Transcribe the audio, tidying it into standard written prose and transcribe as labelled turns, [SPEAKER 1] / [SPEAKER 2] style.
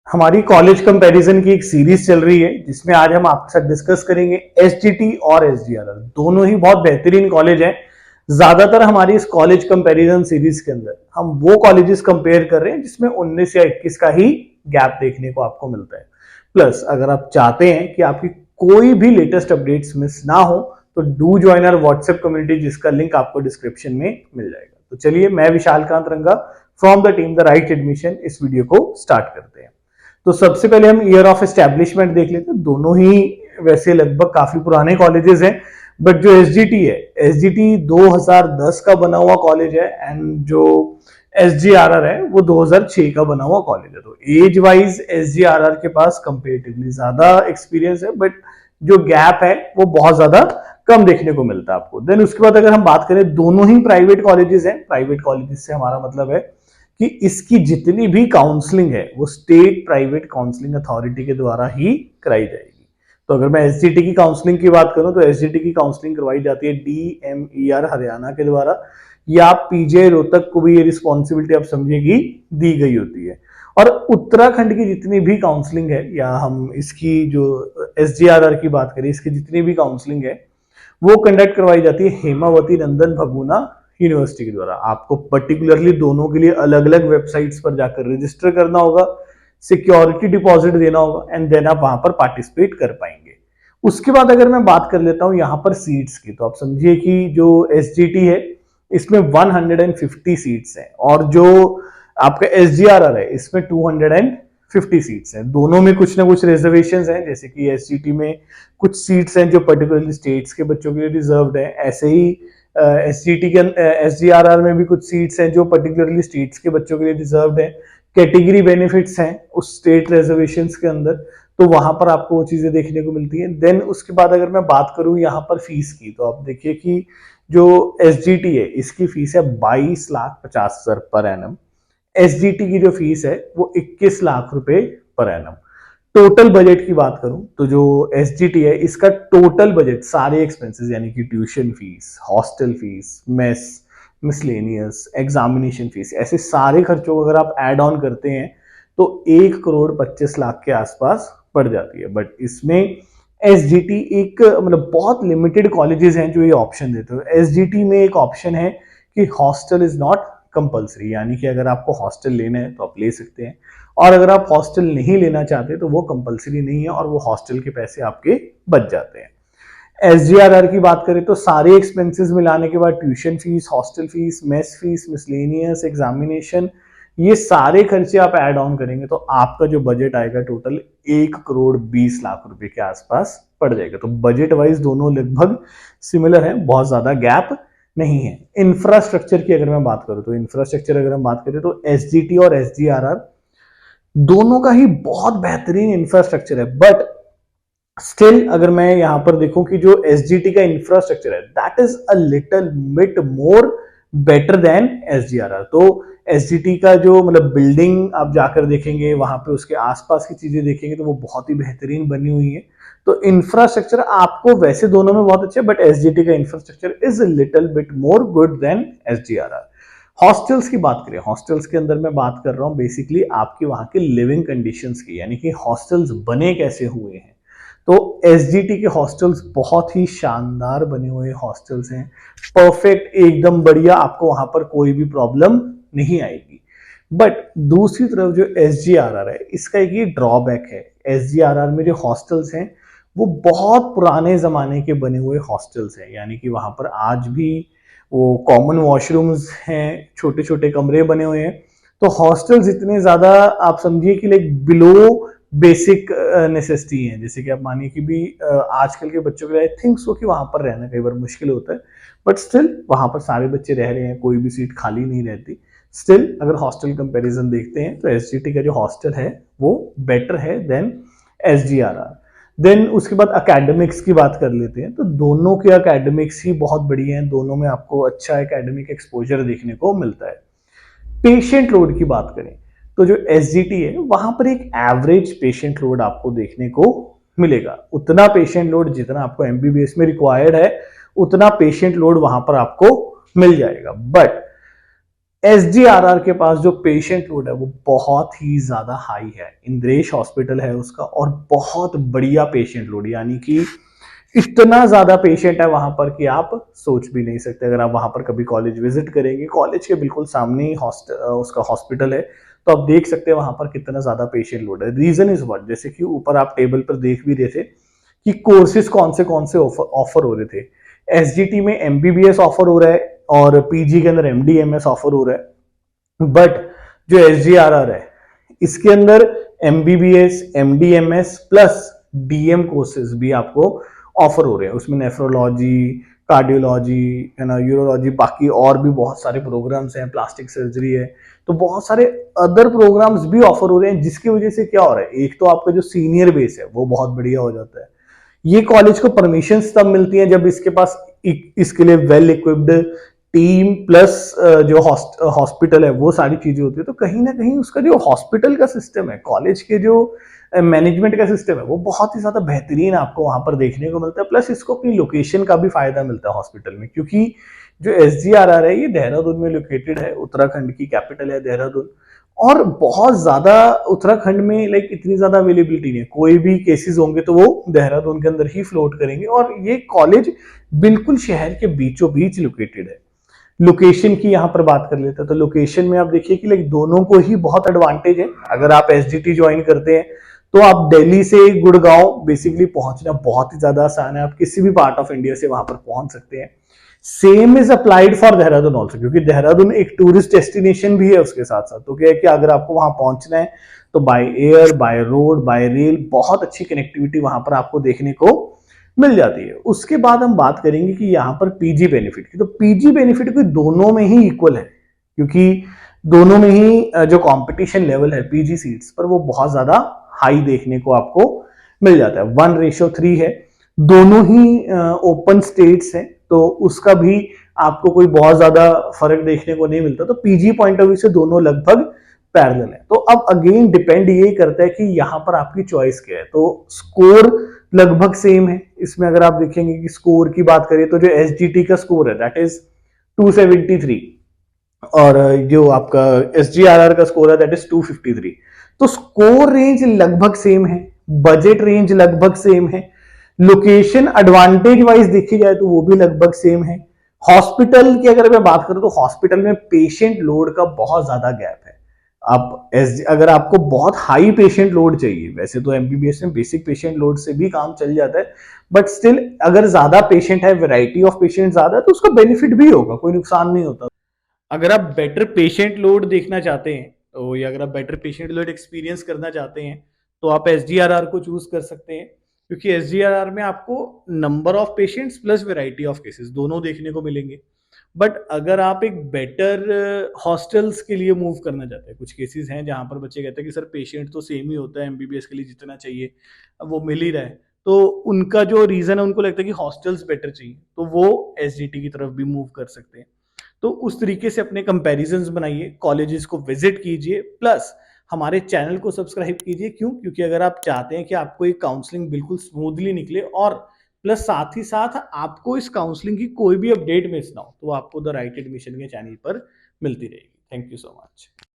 [SPEAKER 1] हमारी college comparison की एक सीरीज चल रही है जिसमें आज हम आपके साथ डिस्कस करेंगे एसजीटी और एसजीआरआर। दोनों ही बहुत बेहतरीन कॉलेज हैं। ज्यादातर हमारी इस कॉलेज कंपैरिजन सीरीज के अंदर हम वो कॉलेजेस कंपेयर कर रहे हैं जिसमें 19 या 21 का ही गैप देखने को आपको मिलता है। प्लस अगर आप चाहते हैं कि आपकी कोई भी लेटेस्ट अपडेट्स मिस ना हो तो do join our WhatsApp community, जिसका लिंक आपको डिस्क्रिप्शन में मिल जाएगा। तो चलिए, मैं Vishal Kant Ranga from the team the right admission इस वीडियो को स्टार्ट करते हैं। तो सबसे पहले हम ईयर ऑफ एस्टैब्लिशमेंट देख लेते हैं। दोनों ही वैसे लगभग काफी पुराने कॉलेजेस हैं, बट जो एसजीटी है, एसजीटी 2010 का बना हुआ कॉलेज है एंड जो एसजीआरआर है वो 2006 का बना हुआ कॉलेज है। तो एज वाइज एसजीआरआर के पास कंपेरेटिवली ज्यादा एक्सपीरियंस है, बट जो गैप है वो बहुत ज्यादा कम देखने को मिलता है आपको। देन उसके बाद अगर हम बात करें, दोनों ही प्राइवेट कॉलेजेस हैं। प्राइवेट कॉलेजेस से हमारा मतलब है कि इसकी जितनी भी काउंसलिंग है वो स्टेट प्राइवेट काउंसलिंग अथॉरिटी के द्वारा ही कराई जाएगी। तो अगर मैं एसजीटी की काउंसलिंग की बात करूं तो एसजीटी की काउंसलिंग करवाई जाती है डीएमईआर हरियाणा के द्वारा, या पीजे रोहतक को भी ये रिस्पॉन्सिबिलिटी आप समझिए कि दी गई होती है। और उत्तराखंड की जितनी भी काउंसलिंग है, या हम इसकी जो एसजीआरआर की बात करें, इसकी जितनी भी काउंसलिंग है वो कंडक्ट करवाई जाती है हेमावती नंदन भगुना यूनिवर्सिटी के द्वारा। आपको पर्टिकुलरली दोनों के लिए अलग अलग वेबसाइट्स पर जाकर रजिस्टर करना होगा, सिक्योरिटी डिपॉजिट देना होगा एंड देन आप वहां पर पार्टिसिपेट कर पाएंगे। उसके बाद अगर मैं बात कर लेता हूं यहाँ पर सीट्स की, तो आप समझिए कि जो एसजीटी है इसमें 150 सीट्स हैं और जो आपका एसजीआरआर है इसमें 250 सीट्स हैं। दोनों में कुछ ना कुछ रिजर्वेशंस हैं, जैसे कि एसजीटी में कुछ सीट्स हैं जो पर्टिकुलरली स्टेट्स के बच्चों के लिए रिजर्व्ड है। ऐसे ही एसजीटी के एसजीआरआर में भी कुछ सीट्स हैं जो पर्टिकुलरली स्टेट्स के बच्चों के लिए रिजर्व्ड है। कैटेगरी बेनिफिट्स हैं उस स्टेट रिजर्वेशंस के अंदर, तो वहां पर आपको वो चीजें देखने को मिलती हैं। देन उसके बाद अगर मैं बात करूं यहाँ पर फीस की, तो आप देखिए कि जो एसजीटी है इसकी फीस है 22,50,000 पर एनम। एसजीटी की जो फीस है वो 21 लाख रुपए पर एनम। टोटल बजट की बात करूं तो जो एसजीटी है इसका टोटल बजट सारे एक्सपेंसेस यानी कि tuition fees, hostel fees, mess, miscellaneous, examination fees, ऐसे सारे खर्चों को अगर आप ऐड ऑन करते हैं तो 1,25,00,000 के आसपास पड़ जाती है। बट इसमें एसजीटी एक मतलब बहुत लिमिटेड कॉलेजेस हैं जो ये ऑप्शन देते हैं। एसजीटी में एक ऑप्शन है कि हॉस्टल इज नॉट कंपल्सरी, यानी कि अगर आपको हॉस्टल लेना है तो आप ले सकते हैं, और अगर आप हॉस्टल नहीं लेना चाहते तो वो कंपलसरी नहीं है और वो हॉस्टल के पैसे आपके बच जाते हैं। एसजीआरआर की बात करें तो सारे एक्सपेंसेस मिलाने के बाद tuition fees, hostel fees, mess fees, miscellaneous, examination, ये सारे खर्चे आप ऐड ऑन करेंगे तो आपका जो बजट आएगा टोटल 1,20,00,000 रुपए के आसपास पड़ जाएगा। तो बजट वाइज दोनों लगभग सिमिलर है, बहुत ज्यादा गैप नहीं है। इंफ्रास्ट्रक्चर की अगर मैं बात करूं तो इंफ्रास्ट्रक्चर अगर हम बात करें तो एसजीटी और एसजीआरआर दोनों का ही बहुत बेहतरीन इंफ्रास्ट्रक्चर है। बट स्टिल अगर मैं यहां पर देखूं कि जो एसजीटी का इंफ्रास्ट्रक्चर है that is a little bit more better than SGRR. तो एसजीटी का जो मतलब बिल्डिंग आप जाकर देखेंगे, वहां पे उसके आसपास की चीजें देखेंगे तो वो बहुत ही बेहतरीन बनी हुई है। तो इंफ्रास्ट्रक्चर आपको वैसे दोनों में बहुत अच्छे, बट एसजीटी का infrastructure is a little bit more good than SGRR. Hostels की बात करें, हॉस्टल्स के अंदर मैं बात कर रहा हूं बेसिकली आपकी वहां के लिविंग कंडीशंस की, यानी कि हॉस्टल्स बने कैसे हुए हैं। तो एसजीटी के हॉस्टल्स बहुत ही शानदार बने हुए हॉस्टल्स हैं, परफेक्ट, एकदम बढ़िया, आपको वहां पर कोई भी प्रॉब्लम नहीं आएगी। बट दूसरी तरफ जो एसजीआरआर है इसका एक ये ड्रॉबैक है। एसजीआरआर में जो हॉस्टल्स हैं वो बहुत पुराने जमाने के बने हुए हॉस्टल्स हैं, यानी कि वहां पर आज भी वो कॉमन वॉशरूम्स हैं, छोटे छोटे कमरे बने हुए हैं। तो हॉस्टल्स इतने ज्यादा आप समझिए कि लाइक बिलो बेसिक नेसेसिटी है। जैसे कि आप मानिए कि भी आजकल के बच्चों के लिए आई थिंक सो कि वहां पर रहना कई बार मुश्किल होता है, बट स्टिल वहां पर सारे बच्चे रह रहे हैं, कोई भी सीट खाली नहीं रहती। स्टिल अगर हॉस्टल कंपैरिजन देखते हैं तो एसजीटी का जो हॉस्टल है वो बेटर है देन एसजीआरआर। देन उसके बाद एकेडमिक्स की बात कर लेते हैं, तो दोनों के एकेडमिक्स ही बहुत बढ़िया हैं, दोनों में आपको अच्छा एकेडमिक एक्सपोजर देखने को मिलता है। पेशेंट लोड की बात करें तो जो एसजीटी है वहां पर एक एवरेज पेशेंट लोड आपको देखने को मिलेगा। उतना पेशेंट लोड जितना आपको एमबीबीएस में रिक्वायर्ड है उतना पेशेंट लोड वहां पर आपको मिल जाएगा। बट एसजीआरआर के पास जो पेशेंट लोड है वो बहुत ही ज्यादा हाई है, इंद्रेश हॉस्पिटल है उसका, और बहुत बढ़िया पेशेंट लोड, यानी कि इतना ज्यादा पेशेंट है वहां पर कि आप सोच भी नहीं सकते। अगर आप वहां पर कभी कॉलेज विजिट करेंगे, कॉलेज के बिल्कुल सामने ही उसका हॉस्पिटल है, तो आप देख सकते हैं वहां पर कितना ज्यादा पेशेंट लोड है। रीजन इज व्हाट, जैसे कि ऊपर आप टेबल पर देख भी रहे थे कि कोर्सेज कौन से ऑफर हो रहे थे। एसजीटी में एमबीबीएस ऑफर हो रहा है और पीजी के अंदर एमडीएमएस ऑफर हो रहा है। बट जो एसजीआरआर है इसके अंदर MBBS MDMS plus DM courses भी आपको ऑफर हो रहे हैं। उसमें नेफ्रोलॉजी, कार्डियोलॉजी, है ना, यूरोलॉजी, बाकी और भी बहुत सारे प्रोग्राम्स हैं, प्लास्टिक सर्जरी है, तो बहुत सारे अदर प्रोग्राम्स भी ऑफर हो रहे हैं, जिसकी वजह से क्या हो रहा है, एक तो आपका जो सीनियर बेस है वो बहुत बढ़िया हो जाता है। ये कॉलेज को परमिशन तब मिलती है जब इसके पास इसके लिए वेल इक्विप्ड टीम प्लस जो हॉस्पिटल है वो सारी चीजें होती है। तो कहीं ना कहीं उसका जो हॉस्पिटल का सिस्टम है, कॉलेज के जो मैनेजमेंट का सिस्टम है, वो बहुत ही ज्यादा बेहतरीन आपको वहां पर देखने को मिलता है। प्लस इसको अपनी लोकेशन का भी फायदा मिलता है हॉस्पिटल में, क्योंकि जो एसजीआरआर है ये देहरादून में लोकेटेड है, उत्तराखंड की कैपिटल है देहरादून, और बहुत ज्यादा उत्तराखंड में लाइक इतनी ज्यादा अवेलेबिलिटी नहीं है, कोई भी केसेस होंगे तो वो देहरादून के अंदर ही फ्लोट करेंगे। और ये कॉलेज बिल्कुल शहर के बीचों बीच लोकेटेड है। लोकेशन की यहां पर बात कर लेते हैं, तो लोकेशन में आप देखिए कि लाइक दोनों को ही बहुत एडवांटेज है। अगर आप एसजीटी ज्वाइन करते हैं तो आप दिल्ली से गुड़गांव बेसिकली पहुंचना बहुत ही ज्यादा आसान है, आप किसी भी पार्ट ऑफ इंडिया से वहां पर पहुंच सकते हैं। Same is applied for Dehradun also, क्योंकि देहरादून एक टूरिस्ट डेस्टिनेशन भी है उसके साथ साथ। तो क्या है कि अगर आपको वहां पहुंचना है तो by air, by road, bye rail बहुत अच्छी कनेक्टिविटी वहां पर आपको देखने को मिल जाती है। उसके बाद हम बात करेंगे कि यहाँ पर पीजी बेनिफिट की, तो पीजी बेनिफिट भी दोनों में ही इक्वल है, क्योंकि दोनों में ही जो कंपटीशन लेवल है पीजी सीट्स पर वो बहुत ज्यादा हाई देखने को आपको मिल जाता है। 1:3 है, दोनों ही ओपन स्टेट्स हैं, तो उसका भी आपको कोई बहुत ज्यादा फर्क देखने को नहीं मिलता। तो पीजी पॉइंट ऑफ व्यू से दोनों लगभग पैरेलल है। तो अब अगेन डिपेंड ये करता है कि यहां पर आपकी चॉइस क्या है। तो स्कोर लगभग सेम है इसमें। अगर आप देखेंगे कि स्कोर की बात करें तो जो एसजीटी का स्कोर है दैट इज 273, और जो आपका एसजीआरआर का स्कोर है दैट इज 253। तो स्कोर रेंज लगभग सेम है, बजट रेंज लगभग सेम है, लोकेशन एडवांटेज वाइज देखी जाए तो वो भी लगभग सेम है। हॉस्पिटल की अगर मैं बात करूं तो हॉस्पिटल में पेशेंट लोड का बहुत ज्यादा गैप है। आप अगर आपको बहुत हाई पेशेंट लोड चाहिए, वैसे तो एमबीबीएस में बेसिक पेशेंट लोड से भी काम चल जाता है, बट स्टिल अगर ज्यादा पेशेंट है, वैरायटी ऑफ पेशेंट ज्यादा है, तो उसका बेनिफिट भी होगा, कोई नुकसान नहीं होता। अगर आप बेटर पेशेंट लोड देखना चाहते हैं तो, या अगर आप बेटर पेशेंट लोड एक्सपीरियंस करना चाहते हैं तो आप एसजीआरआर को चूज कर सकते हैं, क्योंकि एसजीआरआर में आपको number of patients plus variety of cases दोनों देखने को मिलेंगे। बट अगर आप एक बेटर हॉस्टल्स के लिए मूव करना चाहते हैं, कुछ केसेस हैं जहां पर बच्चे कहते हैं कि सर पेशेंट तो सेम ही होता है एमबीबीएस के लिए जितना चाहिए, अब वो मिल ही रहा है, तो उनका जो रीजन है उनको लगता है कि हॉस्टल्स बेटर चाहिए, तो वो एसजीटी की तरफ भी मूव कर सकते हैं। तो उस तरीके से अपने कंपैरिजंस बनाइए, कॉलेजेस को विजिट कीजिए, प्लस हमारे चैनल को सब्सक्राइब कीजिए। क्यों? क्योंकि अगर आप चाहते हैं कि आपको ये काउंसलिंग बिल्कुल स्मूथली निकले, और प्लस साथ ही साथ आपको इस काउंसलिंग की कोई भी अपडेट मिस ना हो, तो आपको द राइट एडमिशन के चैनल पर मिलती रहेगी। Thank you so much.